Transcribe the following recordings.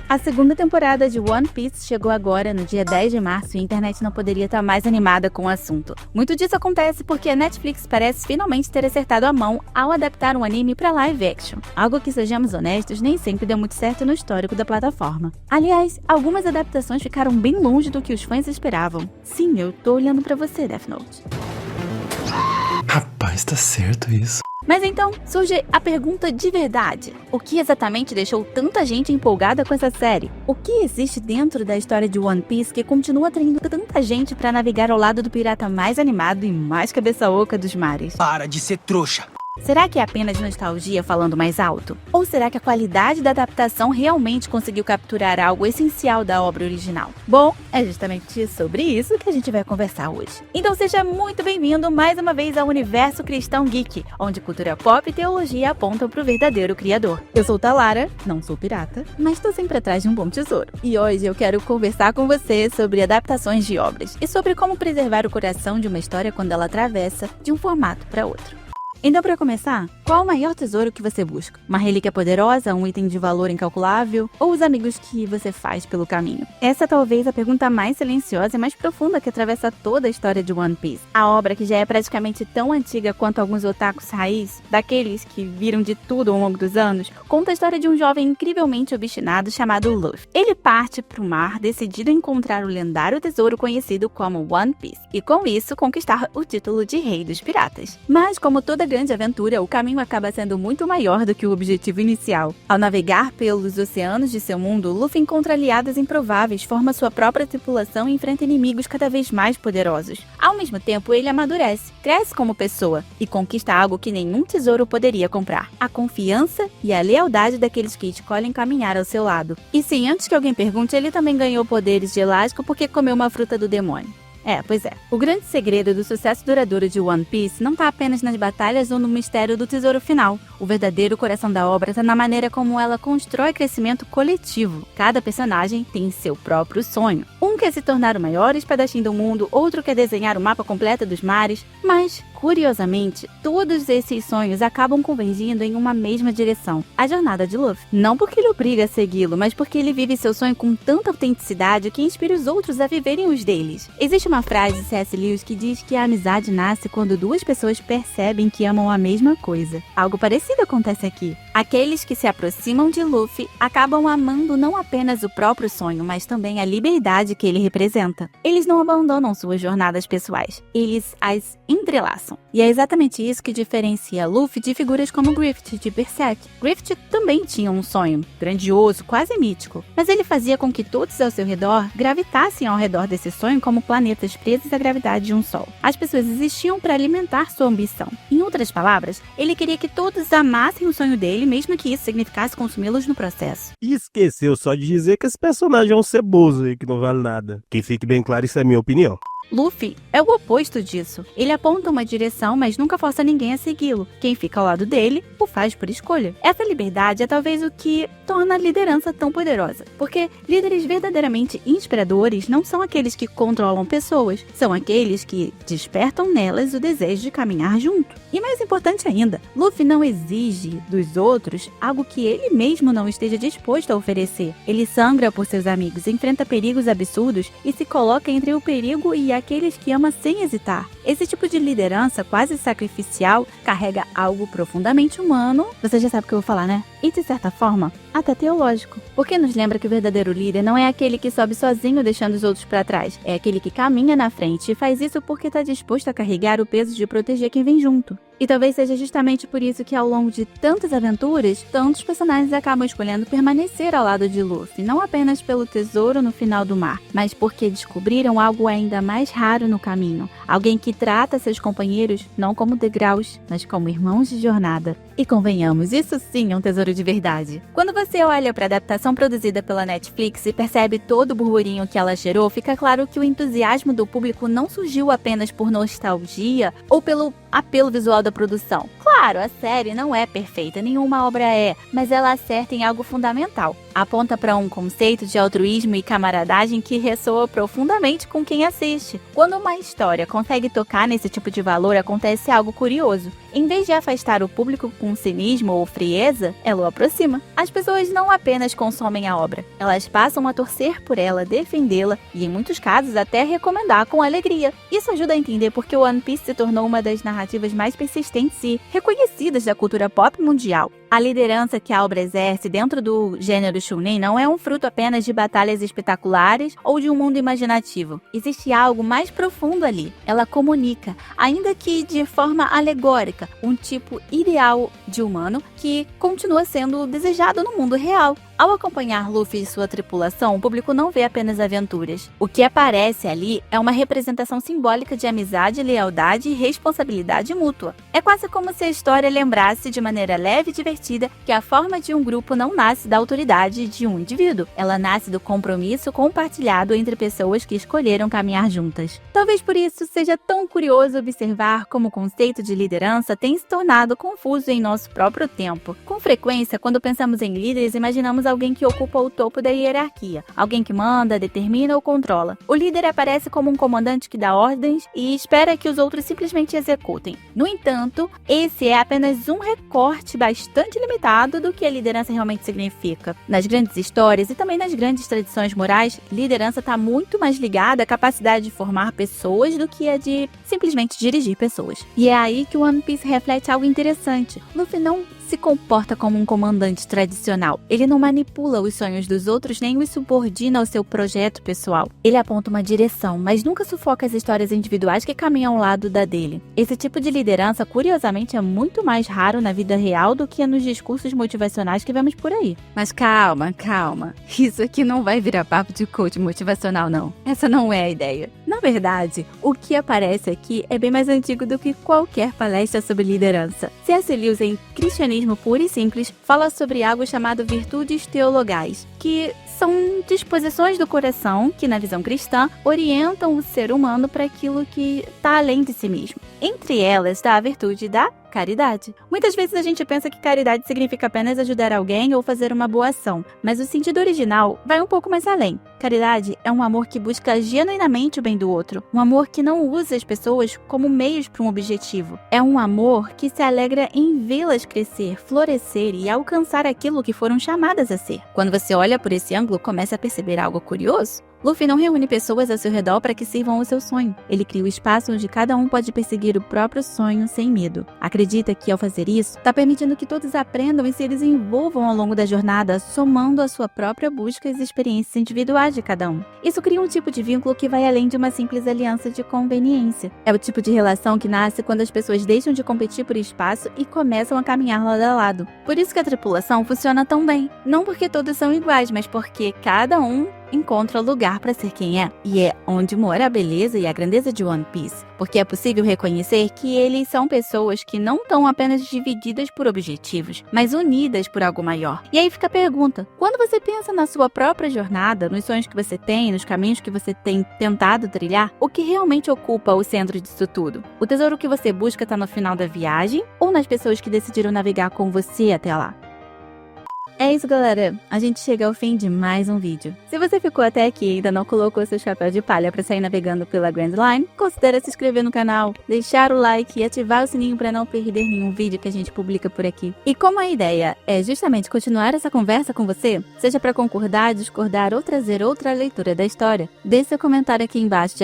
A segunda temporada de One Piece chegou agora, no dia 10 de março, e a internet não poderia estar mais animada com o assunto. Muito disso acontece porque a Netflix parece finalmente ter acertado a mão ao adaptar um anime para live action, algo que, sejamos honestos, nem sempre deu muito certo no histórico da plataforma. Aliás, algumas adaptações ficaram bem longe do que os fãs esperavam. Sim, eu tô olhando pra você, Death Note. Rapaz, tá certo isso. Mas então, surge a pergunta de verdade. O que exatamente deixou tanta gente empolgada com essa série? O que existe dentro da história de One Piece que continua atraindo tanta gente para navegar ao lado do pirata mais animado e mais cabeça oca dos mares? Para de ser trouxa! Será que é apenas nostalgia falando mais alto? Ou será que a qualidade da adaptação realmente conseguiu capturar algo essencial da obra original? Bom, é justamente sobre isso que a gente vai conversar hoje. Então seja muito bem-vindo mais uma vez ao Universo Cristão Geek, onde cultura pop e teologia apontam pro verdadeiro criador. Eu sou Talara, não sou pirata, mas tô sempre atrás de um bom tesouro. E hoje eu quero conversar com você sobre adaptações de obras e sobre como preservar o coração de uma história quando ela atravessa de um formato para outro. Então, para começar, qual o maior tesouro que você busca? Uma relíquia poderosa, um item de valor incalculável ou os amigos que você faz pelo caminho? Essa é talvez a pergunta mais silenciosa e mais profunda que atravessa toda a história de One Piece. A obra, que já é praticamente tão antiga quanto alguns otakus raiz, daqueles que viram de tudo ao longo dos anos, conta a história de um jovem incrivelmente obstinado chamado Luffy. Ele parte para o mar decidido a encontrar o lendário tesouro conhecido como One Piece e, com isso, conquistar o título de Rei dos Piratas. Mas, como toda grande aventura, o caminho acaba sendo muito maior do que o objetivo inicial. Ao navegar pelos oceanos de seu mundo, Luffy encontra aliados improváveis, forma sua própria tripulação e enfrenta inimigos cada vez mais poderosos. Ao mesmo tempo, ele amadurece, cresce como pessoa e conquista algo que nenhum tesouro poderia comprar: a confiança e a lealdade daqueles que escolhem caminhar ao seu lado. E sim, antes que alguém pergunte, ele também ganhou poderes de elástico porque comeu uma fruta do demônio. Pois é. O grande segredo do sucesso duradouro de One Piece não está apenas nas batalhas ou no mistério do tesouro final. O verdadeiro coração da obra está na maneira como ela constrói crescimento coletivo. Cada personagem tem seu próprio sonho. Um quer se tornar o maior espadachim do mundo, outro quer desenhar o mapa completo dos mares, mas, curiosamente, todos esses sonhos acabam convergindo em uma mesma direção: a jornada de Luffy. Não porque ele obriga a segui-lo, mas porque ele vive seu sonho com tanta autenticidade que inspira os outros a viverem os deles. Existe uma frase de C.S. Lewis que diz que a amizade nasce quando duas pessoas percebem que amam a mesma coisa. Algo parecido acontece aqui. Aqueles que se aproximam de Luffy acabam amando não apenas o próprio sonho, mas também a liberdade que ele representa. Eles não abandonam suas jornadas pessoais, eles as entrelaçam. E é exatamente isso que diferencia Luffy de figuras como Griffith de Berserk. Griffith também tinha um sonho, grandioso, quase mítico, mas ele fazia com que todos ao seu redor gravitassem ao redor desse sonho como planetas presos à gravidade de um sol. As pessoas existiam para alimentar sua ambição. Em outras palavras, ele queria que todos amassem o sonho dele, mesmo que isso significasse consumi-los no processo. E esqueceu só de dizer que esse personagem é um ceboso aí que não vale nada. Que fique bem claro, isso é a minha opinião. Luffy é o oposto disso. Ele aponta uma direção, mas nunca força ninguém a segui-lo. Quem fica ao lado dele o faz por escolha. Essa liberdade é talvez o que torna a liderança tão poderosa. Porque líderes verdadeiramente inspiradores não são aqueles que controlam pessoas, são aqueles que despertam nelas o desejo de caminhar junto. E mais importante ainda, Luffy não exige dos outros algo que ele mesmo não esteja disposto a oferecer. Ele sangra por seus amigos, enfrenta perigos absurdos e se coloca entre o perigo e aqueles que ama sem hesitar. Esse tipo de liderança quase sacrificial carrega algo profundamente humano. Você já sabe o que eu vou falar, né? E de certa forma, até teológico. Porque nos lembra que o verdadeiro líder não é aquele que sobe sozinho deixando os outros para trás. É aquele que caminha na frente e faz isso porque está disposto a carregar o peso de proteger quem vem junto. E talvez seja justamente por isso que ao longo de tantas aventuras, tantos personagens acabam escolhendo permanecer ao lado de Luffy, não apenas pelo tesouro no final do mar, mas porque descobriram algo ainda mais raro no caminho. Alguém que trata seus companheiros não como degraus, mas como irmãos de jornada. E convenhamos, isso sim é um tesouro de verdade. Quando você olha para a adaptação produzida pela Netflix e percebe todo o burburinho que ela gerou, fica claro que o entusiasmo do público não surgiu apenas por nostalgia ou pelo apelo visual da produção. Claro, a série não é perfeita, nenhuma obra é, mas ela acerta em algo fundamental. Aponta para um conceito de altruísmo e camaradagem que ressoa profundamente com quem assiste. Quando uma história consegue tocar nesse tipo de valor, acontece algo curioso. Em vez de afastar o público com cinismo ou frieza, ela o aproxima. As pessoas não apenas consomem a obra, elas passam a torcer por ela, defendê-la e, em muitos casos, até recomendar com alegria. Isso ajuda a entender por que One Piece se tornou uma das narrativas mais persistentes e reconhecidas da cultura pop mundial. A liderança que a obra exerce dentro do gênero shounen não é um fruto apenas de batalhas espetaculares ou de um mundo imaginativo. Existe algo mais profundo ali. Ela comunica, ainda que de forma alegórica, um tipo ideal de humano que continua sendo desejado no mundo real. Ao acompanhar Luffy e sua tripulação, o público não vê apenas aventuras. O que aparece ali é uma representação simbólica de amizade, lealdade e responsabilidade mútua. É quase como se a história lembrasse de maneira leve e divertida que a forma de um grupo não nasce da autoridade de um indivíduo. Ela nasce do compromisso compartilhado entre pessoas que escolheram caminhar juntas. Talvez por isso seja tão curioso observar como o conceito de liderança tem se tornado confuso em nosso próprio tempo. Com frequência, quando pensamos em líderes, imaginamos alguém que ocupa o topo da hierarquia, alguém que manda, determina ou controla. O líder aparece como um comandante que dá ordens e espera que os outros simplesmente executem. No entanto, esse é apenas um recorte bastante limitado do que a liderança realmente significa. Nas grandes histórias e também nas grandes tradições morais, liderança está muito mais ligada à capacidade de formar pessoas do que a de simplesmente dirigir pessoas. E é aí que o One Piece reflete algo interessante. Luffy não se comporta como um comandante tradicional. Ele não manipula os sonhos dos outros nem os subordina ao seu projeto pessoal. Ele aponta uma direção, mas nunca sufoca as histórias individuais que caminham ao lado da dele. Esse tipo de liderança, curiosamente, é muito mais raro na vida real do que nos discursos motivacionais que vemos por aí. Mas calma. Isso aqui não vai virar papo de coach motivacional, não. Essa não é a ideia. Na verdade, o que aparece aqui é bem mais antigo do que qualquer palestra sobre liderança. C.S. Lewis, em Cristianismo Puro e Simples, fala sobre algo chamado virtudes teologais, que são disposições do coração que, na visão cristã, orientam o ser humano para aquilo que está além de si mesmo. Entre elas está a virtude da caridade. Muitas vezes a gente pensa que caridade significa apenas ajudar alguém ou fazer uma boa ação, mas o sentido original vai um pouco mais além. Caridade é um amor que busca genuinamente o bem do outro, um amor que não usa as pessoas como meios para um objetivo. É um amor que se alegra em vê-las crescer, florescer e alcançar aquilo que foram chamadas a ser. Quando você olha por esse ângulo, começa a perceber algo curioso. Luffy não reúne pessoas ao seu redor para que sirvam ao seu sonho. Ele cria o espaço onde cada um pode perseguir o próprio sonho sem medo. Acredita que, ao fazer isso, está permitindo que todos aprendam e se desenvolvam ao longo da jornada, somando a sua própria busca e as experiências individuais de cada um. Isso cria um tipo de vínculo que vai além de uma simples aliança de conveniência. É o tipo de relação que nasce quando as pessoas deixam de competir por espaço e começam a caminhar lado a lado. Por isso que a tripulação funciona tão bem. Não porque todos são iguais, mas porque cada um encontra lugar para ser quem é. E é onde mora a beleza e a grandeza de One Piece, porque é possível reconhecer que eles são pessoas que não estão apenas divididas por objetivos, mas unidas por algo maior. E aí fica a pergunta: quando você pensa na sua própria jornada, nos sonhos que você tem, nos caminhos que você tem tentado trilhar, o que realmente ocupa o centro disso tudo? O tesouro que você busca está no final da viagem ou nas pessoas que decidiram navegar com você até lá? É isso, galera. A gente chega ao fim de mais um vídeo. Se você ficou até aqui e ainda não colocou seu chapéu de palha para sair navegando pela Grand Line, considere se inscrever no canal, deixar o like e ativar o sininho para não perder nenhum vídeo que a gente publica por aqui. E como a ideia é justamente continuar essa conversa com você, seja para concordar, discordar ou trazer outra leitura da história, deixe seu comentário aqui embaixo,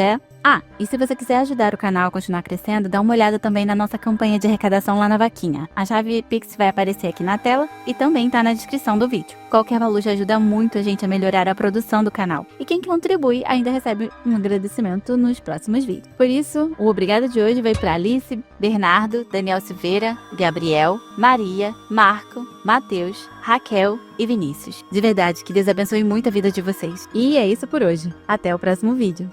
e se você quiser ajudar o canal a continuar crescendo, dá uma olhada também na nossa campanha de arrecadação lá na vaquinha. A chave Pix vai aparecer aqui na tela e também tá na descrição do vídeo. Qualquer valor já ajuda muito a gente a melhorar a produção do canal. E quem contribui ainda recebe um agradecimento nos próximos vídeos. Por isso, o obrigado de hoje vai para Alice, Bernardo, Daniel Silveira, Gabriel, Maria, Marco, Matheus, Raquel e Vinícius. De verdade, que Deus abençoe muito a vida de vocês. E é isso por hoje. Até o próximo vídeo.